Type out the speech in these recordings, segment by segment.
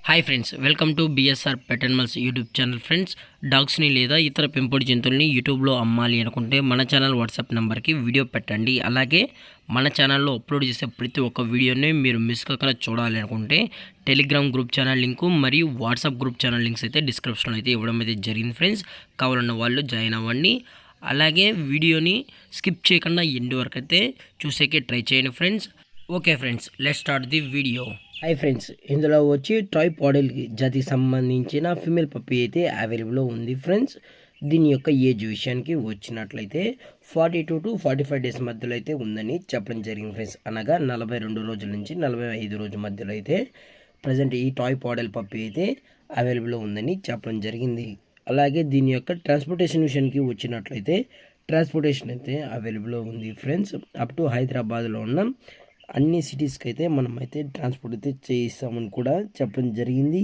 Hi friends, welcome to BSR pet animals YouTube channel. Friends, డాగ్స్ని లేదా ఇతర పెంపుడు జంతువుల్ని యూట్యూబ్లో అమ్మాలి అనుకుంటే మన ఛానల్ వాట్సాప్ నెంబర్కి వీడియో పెట్టండి. అలాగే మన ఛానల్లో అప్లోడ్ చేసే ప్రతి ఒక్క వీడియోని మీరు మిస్ కాకుండా చూడాలి అనుకుంటే టెలిగ్రామ్ గ్రూప్ ఛానల్ లింకు మరియు వాట్సాప్ గ్రూప్ ఛానల్ లింక్స్ అయితే డిస్క్రిప్షన్లో అయితే ఇవ్వడం అయితే జరిగింది. ఫ్రెండ్స్, కావాలన్న వాళ్ళు జాయిన్ అవ్వండి. అలాగే వీడియోని స్కిప్ చేయకుండా ఎండ్ వరకు అయితే చూసేకే ట్రై చేయండి friends. Okay friends, let's start the video. Hi friends, ఇందులో వచ్చి టాయ్ పాడెల్ జాతికి సంబంధించిన ఫిమేల్ పప్పీ అయితే అవైలబుల్లో ఉంది. ఫ్రెండ్స్, దీని యొక్క ఏజ్ విషయానికి వచ్చినట్లయితే 42 to 45 డేస్ మధ్యలో అయితే ఉందని చెప్పడం జరిగింది. ఫ్రెండ్స్, అనగా 42 రోజుల నుంచి 45 రోజుల మధ్యలో అయితే ప్రజెంట్ ఈ టాయ్ పాడెల్ పప్పీ అయితే అవైలబుల్లో ఉందని చెప్పడం జరిగింది. అలాగే దీని యొక్క ట్రాన్స్పోర్టేషన్ విషయానికి వచ్చినట్లయితే ట్రాన్స్పోర్టేషన్ అయితే అవైలబుల్లో ఉంది. ఫ్రెండ్స్, అప్ టు హైదరాబాద్లో ఉన్న అన్ని సిటీస్కి అయితే మనం అయితే ట్రాన్స్పోర్ట్ అయితే చేయిస్తామని కూడా చెప్పడం జరిగింది.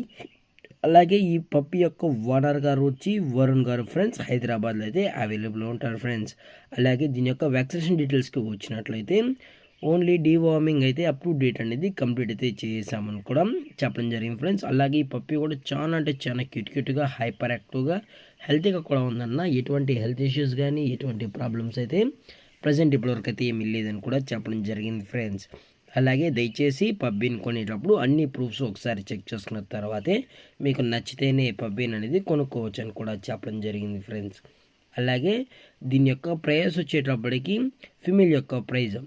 అలాగే ఈ పప్పి యొక్క ఓనర్ గారు వచ్చి వరుణ్ గారు. ఫ్రెండ్స్, హైదరాబాద్లో అయితే అవైలబుల్లో ఉంటారు. ఫ్రెండ్స్, అలాగే దీని యొక్క వ్యాక్సినేషన్ డీటెయిల్స్కి వచ్చినట్లయితే ఓన్లీ డీవార్మింగ్ అయితే అప్ టు డేట్ అనేది కంప్లీట్ అయితే చేసామని కూడా చెప్పడం జరిగింది. ఫ్రెండ్స్, అలాగే ఈ పప్పి కూడా చాలా అంటే చాలా క్యూట్గా హైపర్ యాక్టివ్గా హెల్తీగా కూడా ఉందన్న. ఎటువంటి హెల్త్ ఇష్యూస్ కానీ ఎటువంటి ప్రాబ్లమ్స్ అయితే ప్రజెంట్ ఇప్పటివరకు అయితే ఏమీ లేదని కూడా చెప్పడం జరిగింది. ఫ్రెండ్స్, అలాగే దయచేసి పబ్బీని కొనేటప్పుడు అన్ని ప్రూఫ్స్ ఒకసారి చెక్ చేసుకున్న తర్వాతే మీకు నచ్చితేనే పబ్బీని అనేది కొనుక్కోవచ్చు అని కూడా చెప్పడం జరిగింది. ఫ్రెండ్స్, అలాగే దీని యొక్క ప్రైస్ వచ్చేటప్పటికి ఫిమేల్ యొక్క ప్రైజ్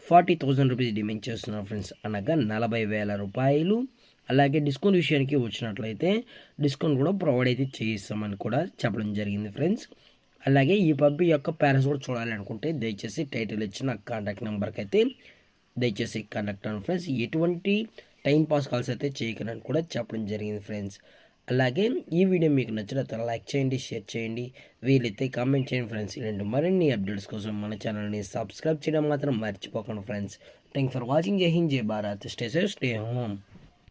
40,000 రూపీస్ డిమాండ్ చేస్తున్నారు. ఫ్రెండ్స్, అనగా 40,000 రూపాయలు. అలాగే డిస్కౌంట్ విషయానికి వచ్చినట్లయితే డిస్కౌంట్ కూడా ప్రొవైడ్ అయితే చేయిస్తామని కూడా చెప్పడం జరిగింది. ఫ్రెండ్స్, అలాగే ఈ పబ్బి యొక్క పేరెంట్స్ కూడా చూడాలి అనుకుంటే దయచేసి టైటిల్ ఇచ్చిన కాంటాక్ట్ నెంబర్కి అయితే దయచేసి కాంటాక్ట్ అవ్వండి. ఫ్రెండ్స్, ఎటువంటి టైం పాస్ కాల్స్ అయితే చేయకనని కూడా చెప్పడం జరిగింది. ఫ్రెండ్స్, అలాగే ఈ వీడియో మీకు నచ్చినట్లయితే లైక్ చేయండి, షేర్ చేయండి, వీలైతే కామెంట్ చేయండి. ఫ్రెండ్స్, ఇలాంటి మరిన్ని అప్డేట్స్ కోసం మన ఛానల్ని సబ్స్క్రైబ్ చేయడం మాత్రం మర్చిపోకండి. Friends, thanks for watching. జై హింద్, జై Bharat, stay safe, stay home.